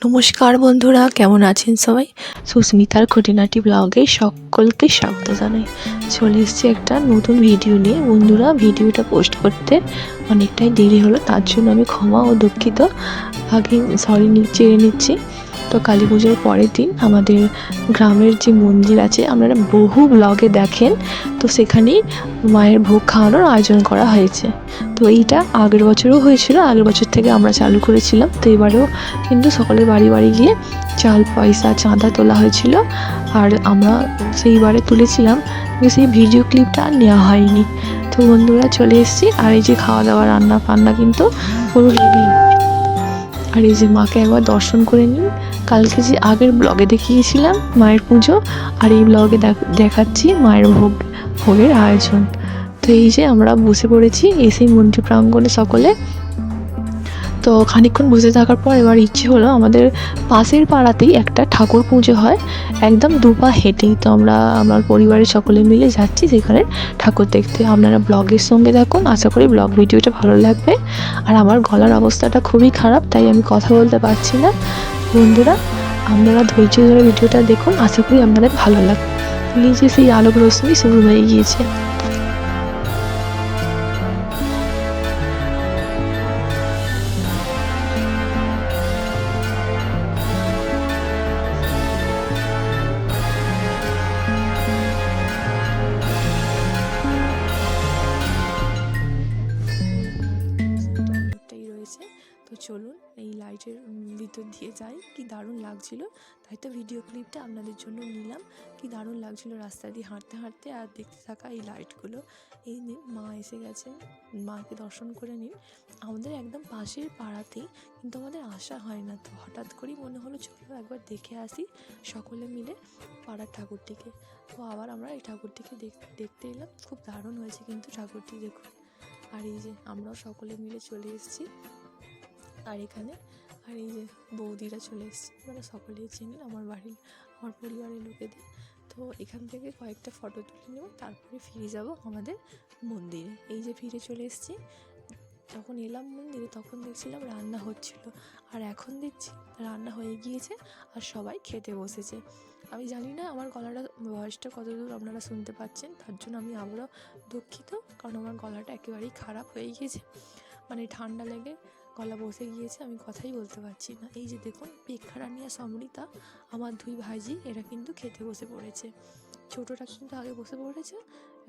নমস্কার বন্ধুরা, কেমন আছেন সবাই? সুস্মিতার খুঁটিনাটি ব্লগে সকলকে স্বাগত জানাই। চলে এসেছি একটা নতুন ভিডিও নিয়ে। বন্ধুরা, ভিডিওটা পোস্ট করতে অনেকটাই দেরি হলো, তার জন্য আমি ক্ষমা ও দুঃখিত। আগে সরি চেয়ে নিচ্ছি। তো কালী পুজোর পরের দিন আমাদের গ্রামের যে মন্দির আছে, আপনারা বহু ব্লগে দেখেন, তো সেখানেই মায়ের ভোগ খাওয়ানোর আয়োজন করা হয়েছে। তো এইটা আগের বছরও হয়েছিল, আগের বছর থেকে আমরা চালু করেছিলাম। তো এবারেও কিন্তু সকলের বাড়ি বাড়ি গিয়ে চাল পয়সা চাঁদা তোলা হয়েছিল, আর আমরা সেইবারে তুলেছিলাম, কিন্তু সেই ভিডিও ক্লিপটা আর নেওয়া হয়নি। তো বন্ধুরা, চলে এসেছি। আর এই যে খাওয়া দাওয়া রান্না বান্না কিন্তু পুরো রেডি। আর এই যে মাকে একবার দর্শন করে নিন। কালকে যে আগের ব্লগে দেখিয়েছিলাম মায়ের পুজো, আর এই ব্লগে দেখাচ্ছি মায়ের ভোগের আয়োজন। তো এই যে আমরা বসে পড়েছি এসেই মন্দির প্রাঙ্গণে সকলে। তো খানিকক্ষণ বসে থাকার পর এবার ইচ্ছে হলো, আমাদের পাশের পাড়াতেই একটা ঠাকুর পুজো হয়, একদম দুপা হেঁটেই। তো আমার পরিবারের সকলে মিলে যাচ্ছি সেখানে ঠাকুর দেখতে। আপনারা ব্লগের সঙ্গে থাকুন, আশা করি ব্লগ ভিডিওটা ভালো লাগবে। আর আমার গলার অবস্থাটা খুবই খারাপ, তাই আমি কথা বলতে পারছি না। বন্ধুরা, আপনারা ধৈর্য ধরে ভিডিওটা দেখুন, আশা করি আপনাদের ভালো লাগবে। নিজে সেই আলোক রশ্মি শুরু হয়ে গিয়েছে। তো চলুন এই লাইটের ভিতর দিয়ে যাই। কি দারুণ লাগছিল, তাই তো ভিডিও ক্লিপটা আপনাদের জন্য নিলাম। কি দারুণ লাগছিল রাস্তা দিয়ে হাঁটতে হাঁটতে আর দেখতে থাকা এই লাইটগুলো। এই নিন, মা এসে গেছেন, মাকে দর্শন করে নিন। আমাদের একদম পাশের পাড়াতেই, কিন্তু আমাদের আসা হয় না। তো হঠাৎ করেই মনে হলো চলো একবার দেখে আসি সকলে মিলে পাড়ার ঠাকুরটিকে। তো আবার আমরা এই ঠাকুরটিকে দেখতে এলাম। খুব দারুণ হয়েছে কিন্তু ঠাকুরটি, দেখুন। আর এই যে আমরাও সকলে মিলে চলে এসেছি। আর এখানে আর এই যে বৌদিরা চলে এসেছে, মানে সকলেই চেনেন আমার পরিবারের লোকেদের। তো এখান থেকে কয়েকটা ফটো তুলে নেব, তারপরে ফিরে যাব আমাদের মন্দিরে। এই যে ফিরে চলে এসেছি। যখন এলাম মন্দিরে তখন দেখছিলাম রান্না হচ্ছিল, আর এখন দেখছি রান্না হয়ে গিয়েছে আর সবাই খেতে বসেছে। আমি জানি না আমার গলাটা ভয়েসটা কতদূর আপনারা শুনতে পাচ্ছেন, তার জন্য আমি আবারও দুঃখিত, কারণ আমার গলাটা একেবারেই খারাপ হয়ে গিয়েছে, মানে ঠান্ডা লেগে গলা বসে গিয়েছে, আমি কথাই বলতে পারছি না। এই যে দেখুন, পেক্ষারানী আর সমৃতা আমার দুই ভাইজি, এরা কিন্তু খেতে বসে পড়েছে। ছোটোটা কিন্তু আগে বসে পড়েছে,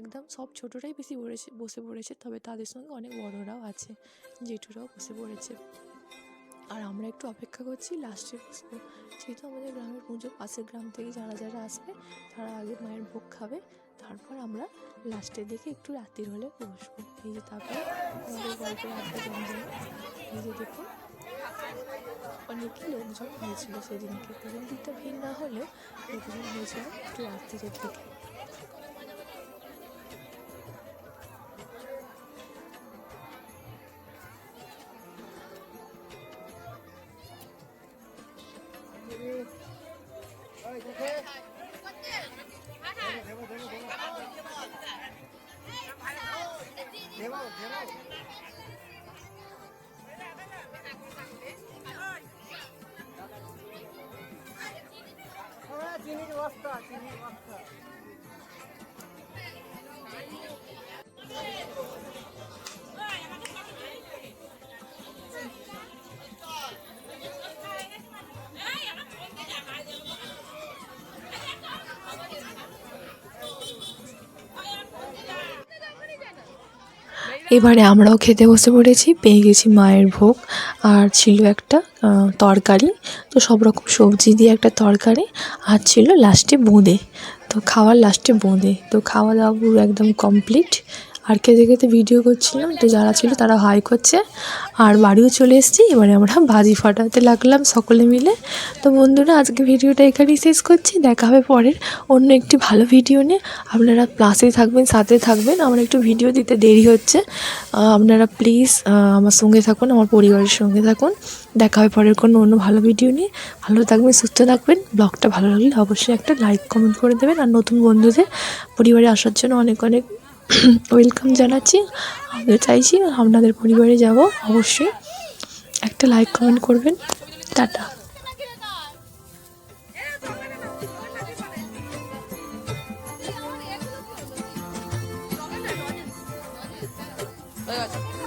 একদম সব ছোটোটাই বেশি বসে পড়েছে, তবে তাদের সঙ্গে অনেক বড়রাও আছে, জেঠুরাও বসে পড়েছে। আর আমরা একটু অপেক্ষা করছি লাস্টে বসবো, যেহেতু আমাদের গ্রামের পুজো, পাশের গ্রাম থেকে যারা যারা আসবে তারা আগে মায়ের ভোগ খাবে, তারপর আমরা লাস্টের দিকে একটু রাত্রির হলে বসবো। এই যে তারপরে আমাদের গল্পের আড্ডা জমজমে। এই যে দেখুন, অনেকই লোকজন হয়েছিল সেদিনকে, প্রথম দিকটা ভিড় না হলেও লোকজন হয়েছিল একটু রাত্রিরের দিকে। এবারে আমরাও খেতে বসে পড়েছি, পেয়ে গেছি মায়ের ভোগ, আর ছিল একটা তরকারি। তো সব রকম সবজি দিয়ে একটা তরকারি, আর ছিল লাস্টে বোঁদে। তো খাওয়ার লাস্টে বোঁদে। তো খাওয়া দাওয়া পুরো একদম কমপ্লিট। আর খেতে খেতে ভিডিও করছিলাম, তো যারা ছিল তারা হাই করছে। আর বাড়িও চলে এসেছি, এবারে আমরা বাজি ফাটাতে লাগলাম সকলে মিলে। তো বন্ধুরা, আজকে ভিডিওটা এখানেই শেষ করছি। দেখা হবে পরের অন্য একটি ভালো ভিডিও নিয়ে। আপনারা প্লাসে থাকবেন, সাথে থাকবেন। আমার একটু ভিডিও দিতে দেরি হচ্ছে, আপনারা প্লিজ আমার সঙ্গে থাকুন, আমার পরিবারের সঙ্গে থাকুন। দেখা হবে পরের কোনো অন্য ভালো ভিডিও নিয়ে। ভালো থাকবেন, সুস্থ থাকবেন। ব্লগটা ভালো লাগলে অবশ্যই একটা লাইক কমেন্ট করে দেবেন। আর নতুন বন্ধুদের পরিবারে আসার জন্য অনেক অনেক ওয়েলকাম জানাচ্ছি। আমি চাইছি আপনাদের পরিবারে যাব, অবশ্যই একটা লাইক কমেন্ট করবেন। টাটা। হয়ে গেছে।